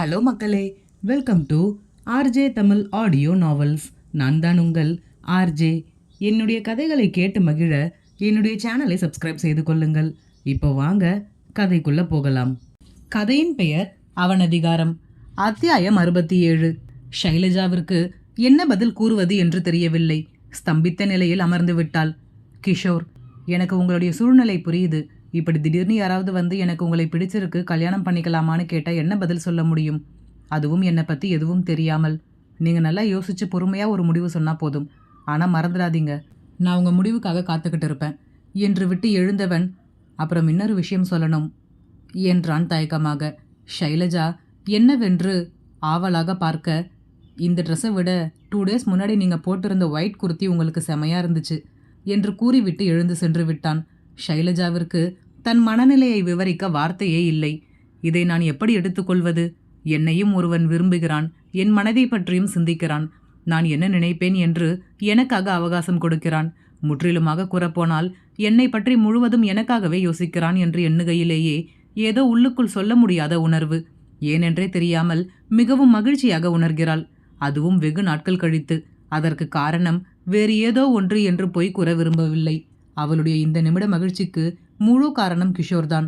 Hello மக்களே, welcome to RJ Tamil audio novels. நான் தான் உங்கள் ஆர்ஜே. என்னுடைய கதைகளை கேட்டு மகிழ என்னுடைய சேனலை சப்ஸ்கிரைப் செய்து கொள்ளுங்கள். இப்போ வாங்க கதைக்குள்ள போகலாம். கதையின் பெயர் அவனதிகாரம். அத்தியாயம் 67. ஷைலஜாவிற்கு என்ன பதில் கூறுவது என்று தெரியவில்லை. ஸ்தம்பித்த நிலையில் அமர்ந்து விட்டாள். கிஷோர், எனக்கு உங்களுடைய சூழ்நிலை புரியுது. இப்படி திடீர்னு யாராவது வந்து எனக்கு உங்களை பிடிச்சிருக்கு, கல்யாணம் பண்ணிக்கலாமான்னு கேட்டால் என்ன பதில் சொல்ல முடியும்? அதுவும் என்னை பற்றி எதுவும் தெரியாமல். நீங்கள் நல்லா யோசித்து பொறுமையாக ஒரு முடிவு சொன்னால் போதும். ஆனால் மறந்துடாதீங்க, நான் உங்கள் முடிவுக்காக காத்துக்கிட்டு இருப்பேன் என்று விட்டு எழுந்தவன், அப்புறம் இன்னொரு விஷயம் சொல்லணும் என்றான் தயக்கமாக. ஷைலஜா என்னவென்று ஆவலாக பார்க்க, இந்த ட்ரெஸ்ஸை விட 2 days முன்னாடி நீங்கள் போட்டிருந்த ஒயிட் குர்த்தி உங்களுக்கு செமையாக இருந்துச்சு என்று கூறிவிட்டு எழுந்து சென்று விட்டான். ஷைலஜாவிற்கு தன் மனநிலையை விவரிக்க வார்த்தையே இல்லை. இதை நான் எப்படி எடுத்துக்கொள்வது? என்னையும் ஒருவன் விரும்புகிறான், என் மனதை பற்றியும் சிந்திக்கிறான். நான் என்ன நினைப்பேன் என்று எனக்காக அவகாசம் கொடுக்கிறான். முற்றிலுமாக கூறப்போனால் என்னை பற்றி முழுவதும் எனக்காகவே யோசிக்கிறான் என்று எண்ணுகையிலேயே ஏதோ உள்ளுக்குள் சொல்ல முடியாத உணர்வு. ஏனென்றே தெரியாமல் மிகவும் மகிழ்ச்சியாக உணர்கிறாள். அதுவும் வெகு நாட்கள் கழித்து. அதற்கு காரணம் வேறு ஏதோ ஒன்று என்று பொய் கூற விரும்பவில்லை. அவளுடைய இந்த நிமிட மகிழ்ச்சிக்கு முழு காரணம் கிஷோர்தான்.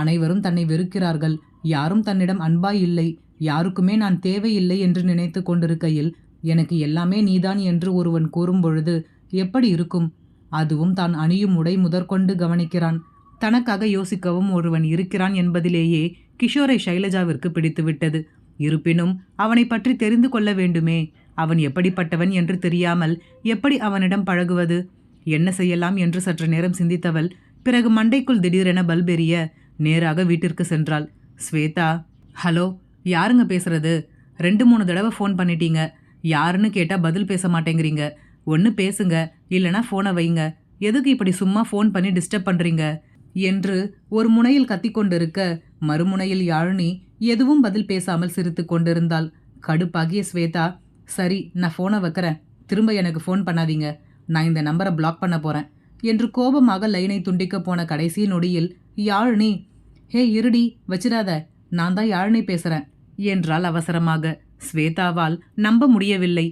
அனைவரும் தன்னை வெறுக்கிறார்கள். யாரும் தன்னிடம் அன்பாய் இல்லை, யாருக்குமே நான் தேவையில்லை என்று நினைத்து கொண்டிருக்கையில் எனக்கு எல்லாமே நீதான் என்று ஒருவன் கூறும்பொழுது எப்படி இருக்கும்? அதுவும் தான் அணியும் உடை முதற்கொண்டு கவனிக்கிறான். தனக்காக யோசிக்கவும் ஒருவன் இருக்கிறான் என்பதிலேயே கிஷோரை ஷைலஜாவிற்கு பிடித்துவிட்டது. இருப்பினும் அவனை பற்றி தெரிந்து கொள்ள வேண்டுமே. அவன் எப்படிப்பட்டவன் என்று தெரியாமல் எப்படி அவனிடம் பழகுவது? என்ன செய்யலாம் என்று சற்று நேரம் சிந்தித்தவள் பிறகு மண்டைக்குள் திடீரென பல்பெரிய நேராக வீட்டிற்கு சென்றாள். ஸ்வேதா, ஹலோ, யாருங்க பேசுறது? 2-3 தடவை ஃபோன் பண்ணிட்டீங்க. யாருன்னு கேட்டால் பதில் பேச மாட்டேங்கிறீங்க. ஒன்று பேசுங்க, இல்லைனா ஃபோனை வைங்க. எதுக்கு இப்படி சும்மா ஃபோன் பண்ணி டிஸ்டர்ப் பண்ணுறீங்க என்று ஒரு முனையில் கத்திக்கொண்டிருக்க, மறுமுனையில் யாழினி எதுவும் பதில் பேசாமல் சிரித்து கொண்டிருந்தாள். கடுப்பாகிய ஸ்வேதா, சரி, நான் ஃபோனை வைக்கிறேன், திரும்ப எனக்கு ஃபோன் பண்ணாதீங்க, நான் இந்த நம்பரை பிளாக் பண்ண போகிறேன் என்று கோபமாக லைனை துண்டிக்க போன கடைசி நொடியில் யாழினி, ஹே இருடி, வச்சிடாத, நான் தான் யாழினி பேசுகிறேன் என்றாள் அவசரமாக. ஸ்வேதாவால் நம்ப முடியவில்லை.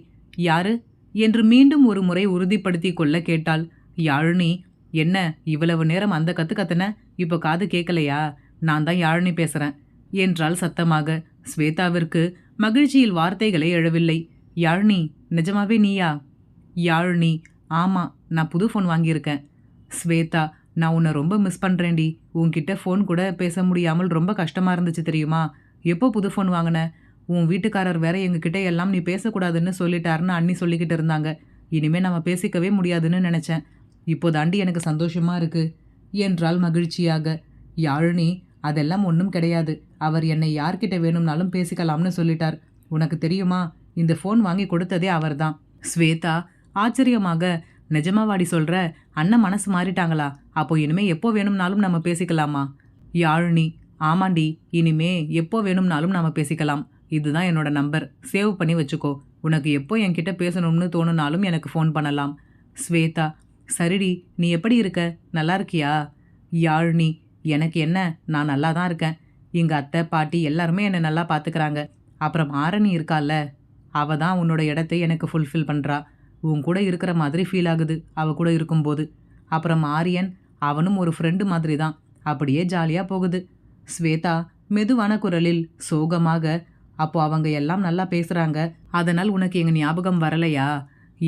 யாரு என்று மீண்டும் ஒரு முறை உறுதிப்படுத்தி கொள்ள கேட்டாள். யாழினி, என்ன இவ்வளவு நேரம் அந்த கத்துன, இப்போ காது கேட்கலையா? நான் தான் யாழினி பேசுகிறேன் என்றாள் சத்தமாக. ஸ்வேதாவிற்கு மகிழ்ச்சியில் வார்த்தைகளே எழவில்லை. யாழினி, நிஜமாவே நீயா? யாழினி, ஆமாம், நான் புது ஃபோன் வாங்கியிருக்கேன். ஸ்வேதா, நான் உன்னை ரொம்ப மிஸ் பண்ணுறேன்டி. உன்கிட்ட ஃபோன் கூட பேச முடியாமல் ரொம்ப கஷ்டமாக இருந்துச்சு தெரியுமா? எப்போ புது ஃபோன் வாங்கின? உன் வீட்டுக்காரர் வேற எங்ககிட்ட எல்லாம் நீ பேசக்கூடாதுன்னு சொல்லிட்டாருன்னு அண்ணி சொல்லிக்கிட்டு இருந்தாங்க. இனிமேல் நம்ம பேசிக்கவே முடியாதுன்னு நினச்சேன். இப்போ தாண்டி எனக்கு சந்தோஷமாக இருக்கு என்றாள் மகிழ்ச்சியாக. யாழினி, அதெல்லாம் ஒன்றும் கிடையாது. அவர் என்னை யார்கிட்ட வேணும்னாலும் பேசிக்கலாம்னு சொல்லிட்டார். உனக்கு தெரியுமா, இந்த ஃபோன் வாங்கி கொடுத்ததே அவர்தான். ஸ்வேதா ஆச்சரியமாக, நிஜமாவாடி சொல்கிற? அண்ணன் மனசு மாறிட்டாங்களா? அப்போ இனிமே எப்போ வேணும்னாலும் நம்ம பேசிக்கலாமா? யாழினி, ஆமாண்டி, இனிமே எப்போ வேணும்னாலும் நம்ம பேசிக்கலாம். இதுதான் என்னோட நம்பர், சேவ் பண்ணி வச்சுக்கோ. உனக்கு எப்போ என்கிட்ட பேசணும்னு தோணுனாலும் எனக்கு ஃபோன் பண்ணலாம். ஸ்வேதா, சரிடி, நீ எப்படி இருக்க? நல்லா இருக்கியா? யாழினி, எனக்கு என்ன, நான் நல்லா தான் இருக்கேன். எங்கள் அத்தை பாட்டி எல்லாருமே என்னை நல்லா பார்த்துக்கிறாங்க. அப்புறம் ஆரணி இருக்கால, அவள் தான் உன்னோட இடத்தை எனக்கு ஃபுல்ஃபில் பண்ணுறா. உன் கூட இருக்கிற மாதிரி ஃபீல் ஆகுது அவள் கூட இருக்கும்போது. அப்புறம் ஆரியன், அவனும் ஒரு ஃப்ரெண்டு மாதிரி தான். அப்படியே ஜாலியாக போகுது. ஸ்வேதா மெதுவான குரலில் சோகமாக, அப்போ அவங்க எல்லாம் நல்லா பேசுகிறாங்க, அதனால் உனக்கு எங்கள் ஞாபகம் வரலையா?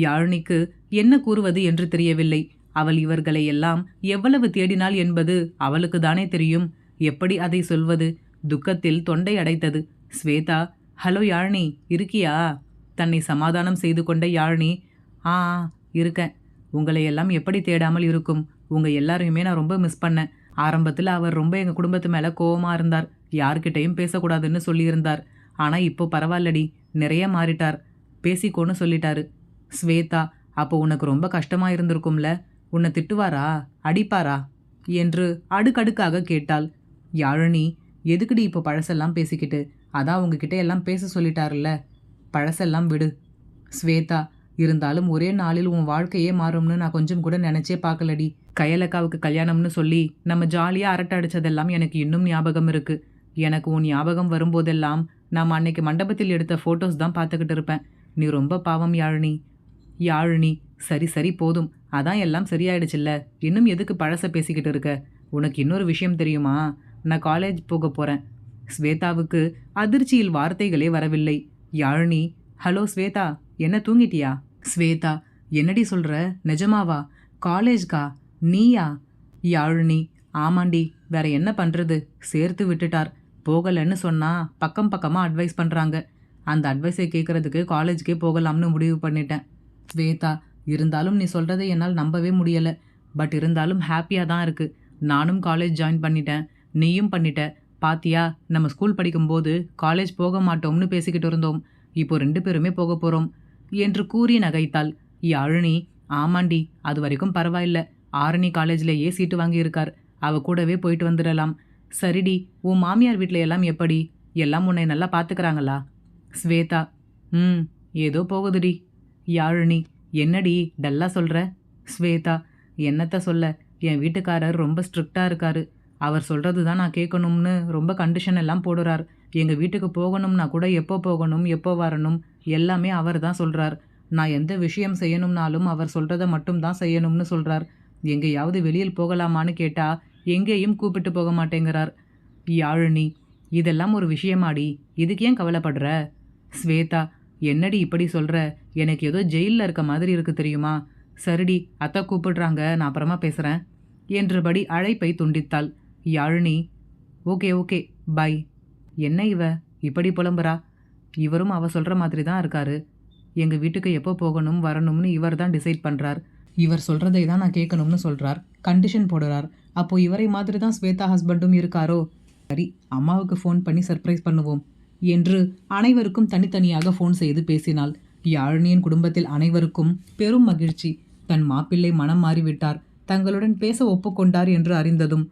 யாழினிக்கு என்ன கூறுவது என்று தெரியவில்லை. அவள் இவர்களை எல்லாம் எவ்வளவு தேடினாள் என்பது அவளுக்கு தானே தெரியும். எப்படி அதை சொல்வது? துக்கத்தில் தொண்டை அடைத்தது. ஸ்வேதா, ஹலோ யாழினி, இருக்கியா? தன்னை சமாதானம் செய்து கொண்ட யாழினி, ஆ இருக்கேன். உங்களை எல்லாம் எப்படி தேடாமல் இருக்கும்? உங்கள் எல்லாரையுமே நான் ரொம்ப மிஸ் பண்ணேன். ஆரம்பத்தில் அவர் ரொம்ப எங்கள் குடும்பத்து மேலே கோவமாக இருந்தார். யார்கிட்டையும் பேசக்கூடாதுன்னு சொல்லியிருந்தார். ஆனால் இப்போ பரவாயில்லடி, நிறைய மாறிட்டார். பேசிக்கோன்னு சொல்லிட்டாரு. ஸ்வேதா, அப்போ உனக்கு ரொம்ப கஷ்டமாக இருந்திருக்கும்ல? உன்னை திட்டுவாரா, அடிப்பாரா என்று அடுக்கடுக்காக கேட்டாள். யாழினி, எதுக்குடி இப்போ பழசெல்லாம் பேசிக்கிட்டு? அதான் உங்ககிட்ட எல்லாம் பேச சொல்லிட்டாருல்ல, பழசெல்லாம் விடு. ஸ்வேதா, இருந்தாலும் ஒரே நாளில் உன் வாழ்க்கையே மாறும்னு நான் கொஞ்சம் கூட நினச்சே பார்க்கலடி. கயலக்காவுக்கு கல்யாணம்னு சொல்லி நம்ம ஜாலியாக அரட்டை அடித்ததெல்லாம் எனக்கு இன்னும் ஞாபகம் இருக்குது. எனக்கு உன் ஞாபகம் வரும்போதெல்லாம் நாம் அன்னைக்கு மண்டபத்தில் எடுத்த ஃபோட்டோஸ் தான் பார்த்துக்கிட்டு இருப்பேன். நீ ரொம்ப பாவம் யாழினி. யாழினி, சரி சரி போதும். அதான் எல்லாம் சரியாயிடுச்சுல்ல. இன்னும் எதுக்கு பழச பேசிக்கிட்டு இருக்க? உனக்கு இன்னொரு விஷயம் தெரியுமா? நான் காலேஜ் போக போகிறேன். ஸ்வேதாவுக்கு அதிர்ச்சியில் வார்த்தைகளே வரவில்லை. யாழினி, ஹலோ ஸ்வேதா, என்ன தூங்கிட்டியா? ஸ்வேதா, என்னடி சொல்கிற? நிஜமாவா? காலேஜ்கா? நீயா? யாழினி, ஆமாண்டி, வேற என்ன பண்ணுறது? சேர்த்து விட்டுட்டார். போகலன்னு சொன்னால் பக்கம் பக்கமாக அட்வைஸ் பண்ணுறாங்க. அந்த அட்வைஸை கேட்குறதுக்கு காலேஜுக்கே போகலாம்னு முடிவு பண்ணிட்டேன். ஸ்வேதா, இருந்தாலும் நீ சொல்கிறதை என்னால் நம்பவே முடியலை. பட் இருந்தாலும் ஹாப்பியாக தான் இருக்குது. நானும் காலேஜ் ஜாயின் பண்ணிட்டேன், நீயும் பண்ணிட்ட. பாத்தியா, நம்ம ஸ்கூல் படிக்கும்போது காலேஜ் போக மாட்டோம்னு பேசிக்கிட்டு இருந்தோம். இப்போ 2 பேருமே போக போகிறோம் என்று கூறி நகைத்தாள். யாழினி, ஆமாண்டி, அது வரைக்கும் பரவாயில்ல. ஆரணி காலேஜ்லேயே சீட்டு வாங்கியிருக்கார். அவ கூடவே போயிட்டு வந்துடலாம். சரிடி, உன் மாமியார் வீட்டில் எல்லாம் எப்படி? எல்லாம் உன்னை நல்லா பார்த்துக்கிறாங்களா? ஸ்வேதா, ஏதோ போகுதுடி. யாழினி, என்னடி டல்லா சொல்கிற? ஸ்வேதா, என்னத்த சொல்ல, என் வீட்டுக்காரர் ரொம்ப ஸ்ட்ரிக்டாக இருக்காரு. அவர் சொல்கிறது தான் நான் கேட்கணும்னு ரொம்ப கண்டிஷன் எல்லாம் போடுறார். எங்கள் வீட்டுக்கு போகணும்னா கூட எப்போ போகணும், எப்போ வரணும், எல்லாமே அவர் தான் சொல்கிறார். நான் எந்த விஷயம் செய்யணும்னாலும் அவர் சொல்கிறத மட்டும் தான் செய்யணும்னு சொல்கிறார். எங்கேயாவது வெளியில் போகலாமான்னு கேட்டால் எங்கேயும் கூப்பிட்டு போக மாட்டேங்கிறார். யாழினி, இதெல்லாம் ஒரு விஷயமாடி, இதுக்கு ஏன் கவலைப்படுற? ஸ்வேதா, என்னடி இப்படி சொல்கிற? எனக்கு ஏதோ ஜெயிலில் இருக்க மாதிரி இருக்கு தெரியுமா? சரிடி, அத்தை கூப்பிடுறாங்க, நான் அப்புறமா பேசுகிறேன் என்றபடி அழைப்பை துண்டித்தாள். Yazhini, okay okay bye. என்ன இவ இப்படி புலம்புறா? இவரும் அவ சொல்கிற மாதிரி தான் இருக்காரு. எங்கள் வீட்டுக்கு எப்போ போகணும் வரணும்னு இவர் தான் டிசைட் பண்ணுறார். இவர் சொல்கிறதை தான் நான் கேட்கணும்னு சொல்கிறார், கண்டிஷன் போடுறார். அப்போது இவரை மாதிரி தான் ஸ்வேதா ஹஸ்பண்டும் இருக்காரோ? சரி, அம்மாவுக்கு ஃபோன் பண்ணி சர்ப்ரைஸ் பண்ணுவோம் என்று அனைவருக்கும் தனித்தனியாக ஃபோன் செய்து பேசினாள். யாழினியின் குடும்பத்தில் அனைவருக்கும் பெரும் மகிழ்ச்சி. தன் மாப்பிள்ளை மனம் மாறிவிட்டார், தங்களுடன் பேச ஒப்புக்கொண்டார் என்று அறிந்ததும்.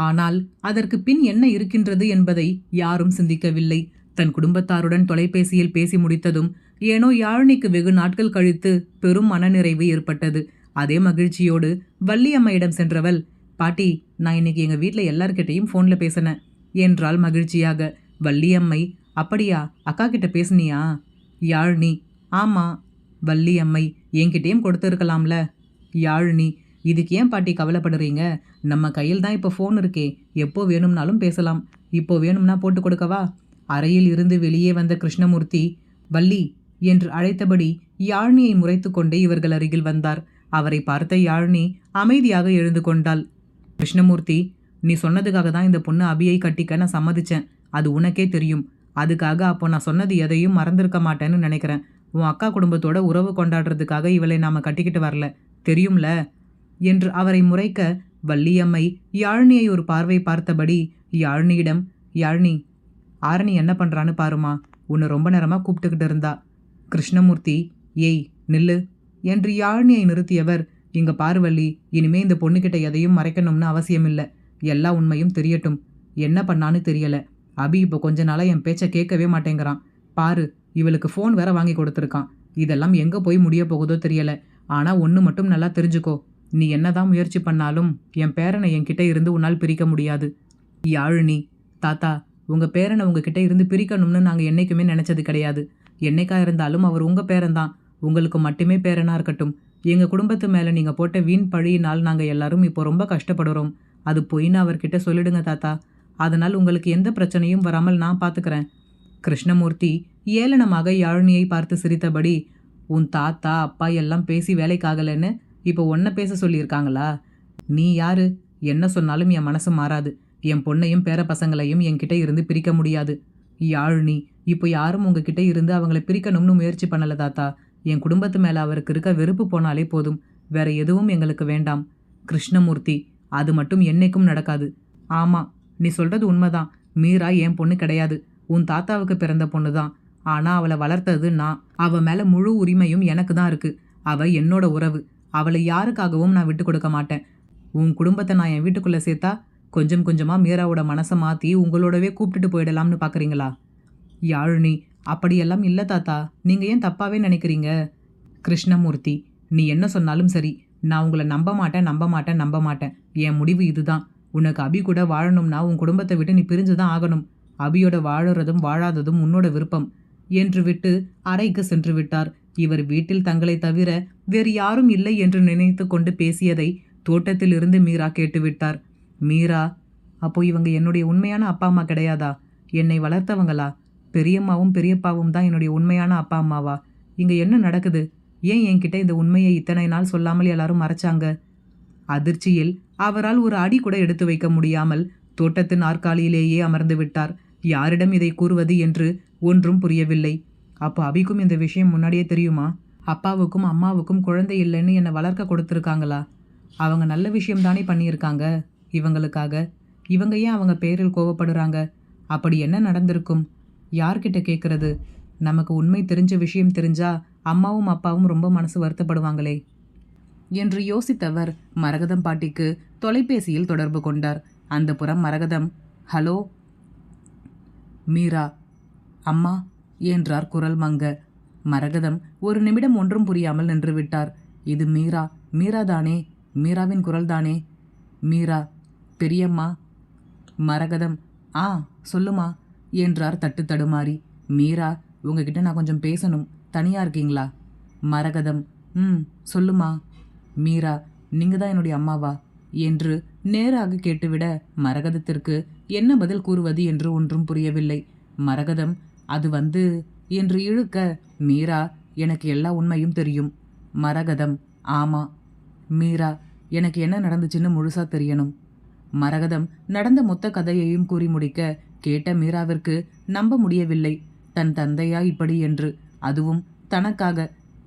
ஆனால் அதற்கு பின் என்ன இருக்கின்றது என்பதை யாரும் சிந்திக்கவில்லை. தன் குடும்பத்தாருடன் தொலைபேசியில் பேசி முடித்ததும் ஏனோ யாழினிக்கு வெகு நாட்கள் கழித்து பெரும் மனநிறைவு ஏற்பட்டது. அதே மகிழ்ச்சியோடு வள்ளியம்மையிடம் சென்றவள், பாட்டி, நான் இன்னைக்கு எங்கள் வீட்டில் எல்லார்கிட்டையும் ஃபோனில் பேசினேன் என்றாள் மகிழ்ச்சியாக. வள்ளியம்மை, அப்படியா, அக்கா கிட்ட பேசுனியா? யாழினி, ஆமாம். வள்ளியம்மை, என்கிட்டேயும் கொடுத்துருக்கலாம்ல. யாழினி, இதுக்கு ஏன் பாட்டி கவலைப்படுறீங்க? நம்ம கையில் தான் இப்போ ஃபோன் இருக்கே, எப்போ வேணும்னாலும் பேசலாம். இப்போ வேணும்னா போட்டு கொடுக்கவா? அறையில் இருந்து வெளியே வந்த கிருஷ்ணமூர்த்தி, வள்ளி என்று அழைத்தபடி யாழினியை முறைத்து கொண்டே இவர்கள் அருகில் வந்தார். அவரை பார்த்த யாழினி அமைதியாக எழுந்து கொண்டாள். கிருஷ்ணமூர்த்தி, நீ சொன்னதுக்காக தான் இந்த பொண்ணு அபியை கட்டிக்க நான் சம்மதிச்சேன். அது உனக்கே தெரியும். அதுக்காக அப்போ நான் சொன்னது எதையும் மறந்திருக்க மாட்டேன்னு நினைக்கிறேன். உன் அக்கா குடும்பத்தோட உறவு கொண்டாடுறதுக்காக இவளை நாம கட்டிக்கிட்டு வரல, தெரியும்ல என்று அவரை முறைக்க, வள்ளியம்மை யாழினியை ஒரு பார்வை பார்த்தபடி யாழினியிடம், யாழினி, ஆரணி என்ன பண்ணுறான்னு பாருமா, உன்னை ரொம்ப நேரமாக கூப்பிட்டுக்கிட்டு இருந்தா. கிருஷ்ணமூர்த்தி, ஏய் நில்லு என்று யாழினியை நிறுத்தியவர், இங்க பாரு வள்ளி, இனிமே இந்த பொண்ணுக்கிட்ட எதையும் மறைக்கணும்னு அவசியமில்லை. எல்லா உண்மையும் தெரியட்டும். என்ன பண்ணான்னு தெரியல. அபி இப்போ கொஞ்ச நாளாக என் பேச்சை கேட்கவே மாட்டேங்கிறான். பாரு, இவளுக்கு ஃபோன் வேற வாங்கி கொடுத்துருக்கான். இதெல்லாம் எங்கே போய் முடிய போகுதோ தெரியல. ஆனால் ஒன்று மட்டும் நல்லா தெரிஞ்சுக்கோ, நீ என்னதான் முயற்சி பண்ணாலும் என் பேரனை என்கிட்ட இருந்து உன்னால் பிரிக்க முடியாது. யாழினி, தாத்தா, உங்கள் பேரனை உங்ககிட்ட இருந்து பிரிக்கணும்னு நாங்கள் என்றைக்குமே நினச்சது கிடையாது. என்னைக்கா இருந்தாலும் அவர் உங்கள் பேரன்தான். உங்களுக்கு மட்டுமே பேரனாக இருக்கட்டும். எங்கள் குடும்பத்து மேலே நீங்கள் போட்ட வீண் பழியினால் நாங்கள் எல்லாரும் இப்போ ரொம்ப கஷ்டப்படுறோம். அது பொய்ன்னு அவர்கிட்ட சொல்லிடுங்க தாத்தா. அதனால் உங்களுக்கு எந்த பிரச்சனையும் வராமல் நான் பார்த்துக்கிறேன். கிருஷ்ணமூர்த்தி ஏளனமாக யாழினியை பார்த்து சிரித்தபடி, உன் தாத்தா அப்பா எல்லாம் பேசி வேலைக்காகலன்னு இப்போ ஒன்றை பேச சொல்லியிருக்காங்களா? நீ யாரு? என்ன சொன்னாலும் என் மனசு மாறாது. என் பொண்ணையும் பேர பசங்களையும் என்கிட்ட இருந்து பிரிக்க முடியாது. யாழினி, இப்போ யாரும் உங்ககிட்ட இருந்து அவங்கள பிரிக்கணும்னு முயற்சி பண்ணல தாத்தா. என் குடும்பத்து மேலே அவருக்கு இருக்க வெறுப்பு போனாலே போதும். வேற எதுவும் எங்களுக்கு வேண்டாம். கிருஷ்ணமூர்த்தி, அது மட்டும் என்னைக்கும் நடக்காது. ஆமாம், நீ சொல்கிறது உண்மைதான். மீரா என் பொண்ணு கிடையாது, உன் தாத்தாவுக்கு பிறந்த பொண்ணு தான். ஆனால் அவளை வளர்த்தது நான். அவள் மேலே முழு உரிமையும் எனக்கு தான் இருக்குது. அவள் என்னோட உறவு. அவளை யாருக்காகவும் நான் விட்டு கொடுக்க மாட்டேன். உன் குடும்பத்தை நான் என் வீட்டுக்குள்ளே சேர்த்தா கொஞ்சம் கொஞ்சமாக மீராவோட மனசை மாற்றி உங்களோடவே கூப்பிட்டுட்டு போயிடலாம்னு பார்க்குறீங்களா? யாழினி, அப்படியெல்லாம் இல்லை தாத்தா. நீங்கள் ஏன் தப்பாகவே நினைக்கிறீங்க? கிருஷ்ணமூர்த்தி, நீ என்ன சொன்னாலும் சரி, நான் உங்களை நம்ப மாட்டேன். என் முடிவு இதுதான். உனக்கு அபி கூட வாழணும்னா உன் குடும்பத்தை விட்டு நீ பிரிஞ்சு தான் ஆகணும். அபியோட வாழறதும் வாழாததும் உன்னோட விருப்பம் என்று விட்டு அறைக்கு சென்று விட்டார். இவர் வீட்டில் தங்களை தவிர வேறு யாரும் இல்லை என்று நினைத்து கொண்டு பேசியதை தோட்டத்தில் இருந்து மீரா கேட்டுவிட்டார். மீரா, அப்போ இவங்க என்னுடைய உண்மையான அப்பா அம்மா கிடையாதா? என்னை வளர்த்தவங்களா? பெரியம்மாவும் பெரியப்பாவும் தான் என்னுடைய உண்மையான அப்பா அம்மாவா? இங்க என்ன நடக்குது? ஏன் என்கிட்ட இந்த உண்மையை இத்தனை நாள் சொல்லாமல் எல்லாரும் மறைச்சாங்க? அதிர்ச்சியில் அவரால் ஒரு அடி கூட எடுத்து வைக்க முடியாமல் தோட்டத்தின் நாற்காலியிலேயே அமர்ந்து விட்டார். யாரிடம் இதை கூறுவது என்று ஒன்றும் புரியவில்லை. அப்போ அபிக்கும் இந்த விஷயம் முன்னாடியே தெரியுமா? அப்பாவுக்கும் அம்மாவுக்கும் குழந்தை இல்லைன்னு என்னை வளர்க்க கொடுத்துருக்காங்களா? அவங்க நல்ல விஷயம் தானே பண்ணியிருக்காங்க இவங்களுக்காக. இவங்க ஏன் அவங்க பேரில் கோவப்படுறாங்க? அப்படி என்ன நடந்திருக்கும்? யார்கிட்ட கேட்கறது? நமக்கு உண்மை தெரிஞ்ச விஷயம் தெரிஞ்சா அம்மாவும் அப்பாவும் ரொம்ப மனசு வருத்தப்படுவாங்களே என்று யோசித்தவர் மரகதம் பாட்டிக்கு தொலைபேசியில் தொடர்பு கொண்டார். அந்த புறம் மரகதம், ஹலோ மீரா, அம்மா என்றார் குரல் மங்க. மரகதம் ஒரு நிமிடம் ஒன்றும் புரியாமல் நின்றுவிட்டார். இது மீரா, மீராதானே? மீராவின் குரல்தானே? மீரா, பெரியம்மா. மரகதம், ஆ சொல்லுமா என்றார் தட்டு தடுமாறி. மீரா, உங்ககிட்ட நான் கொஞ்சம் பேசணும். தனியா இருக்கீங்களா? மரகதம், சொல்லுமா. மீரா, நீங்க தான் என்னுடைய அம்மாவா என்று நேராக கேட்டுவிட மரகதத்திற்கு என்ன பதில் கூறுவது என்று ஒன்றும் புரியவில்லை. மரகதம், அது என்று இழுக்க, மீரா, எனக்கு எல்லா உண்மையும் தெரியும். மரகதம், ஆமா. மீரா, எனக்கு என்ன நடந்துச்சுன்னு முழுசா தெரியணும். மரகதம் நடந்த மொத்த கதையையும் கூறி முடிக்க கேட்ட மீராவிற்கு நம்ப முடியவில்லை. தன் தந்தையா இப்படி என்று, அதுவும்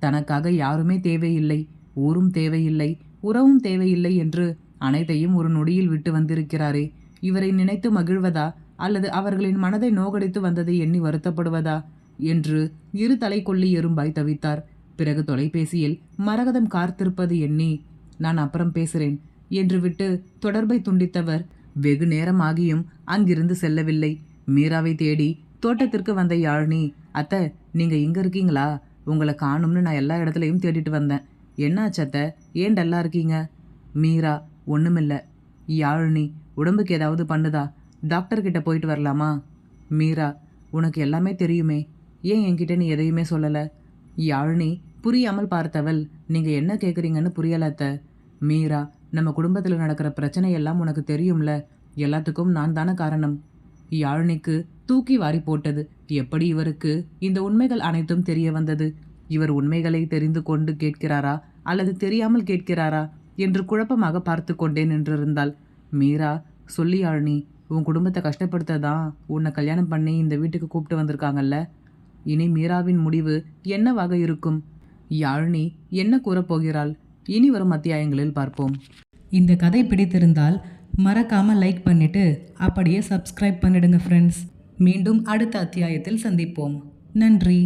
தனக்காக யாருமே தேவையில்லை, ஊரும் தேவையில்லை, உறவும் தேவையில்லை என்று அனைத்தையும் ஒரு நொடியில் விட்டு வந்திருக்கிறாரே. இவரை நினைத்து மகிழ்வதா அல்லது அவர்களின் மனதை நோகடித்து வந்ததை எண்ணி வருத்தப்படுவதா என்று இரு தலை கொள்ளி எறும்பாய் தவித்தார். பிறகு தொலைபேசியில் மரகதம் காத்திருப்பது எண்ணி, நான் அப்புறம் பேசுறேன் என்று விட்டு தொடர்பை துண்டித்தவர் வெகு நேரமாகியும் அங்கிருந்து செல்லவில்லை. மீராவை தேடி தோட்டத்திற்கு வந்த யாழினி, அத்தை, நீங்க இங்க இருக்கீங்களா? உங்களை காணும்னு நான் எல்லா இடத்துலையும் தேடிட்டு வந்தேன். என்னாச்சு அத்தை, ஏன் டல்லா இருக்கீங்க? மீரா, ஒண்ணுமில்ல. யாழினி, உடம்புக்கு ஏதாவது பண்ணுதா? டாக்டர்கிட்ட போயிட்டு வரலாமா? மீரா, உனக்கு எல்லாமே தெரியுமே, ஏன் என்கிட்ட நீ எதையுமே சொல்லலை? யாழினி புரியாமல் பார்த்தவள், நீங்க என்ன கேட்குறீங்கன்னு புரியல அத்தை. மீரா, நம்ம குடும்பத்தில் நடக்கிற பிரச்சனை எல்லாம் உனக்கு தெரியும்ல, எல்லாத்துக்கும் நான் தானே காரணம். யாழினிக்கு தூக்கி வாரி போட்டது. எப்படி இவருக்கு இந்த உண்மைகள் அனைத்தும் தெரிய வந்தது? இவர் உண்மைகளை தெரிந்து கொண்டு கேட்கிறாரா அல்லது தெரியாமல் கேட்கிறாரா என்று குழப்பமாக பார்த்து கொண்டே நின்றிருந்தாள். மீரா, சொல்லி யாழினி, உன் குடும்பத்தை கஷ்டப்படுத்ததான் உன்னை கல்யாணம் பண்ணி இந்த வீட்டுக்கு கூப்பிட்டு வந்திருக்காங்கல்ல. இனி மீராவின் முடிவு என்னவாக இருக்கும்? யாழினி என்ன கூறப்போகிறாள்? இனி வரும் அத்தியாயங்களில் பார்ப்போம். இந்த கதை பிடித்திருந்தால் மறக்காம லைக் பண்ணிட்டு அப்படியே சப்ஸ்கிரைப் பண்ணிடுங்க ஃப்ரெண்ட்ஸ். மீண்டும் அடுத்த அத்தியாயத்தில் சந்திப்போம். நன்றி.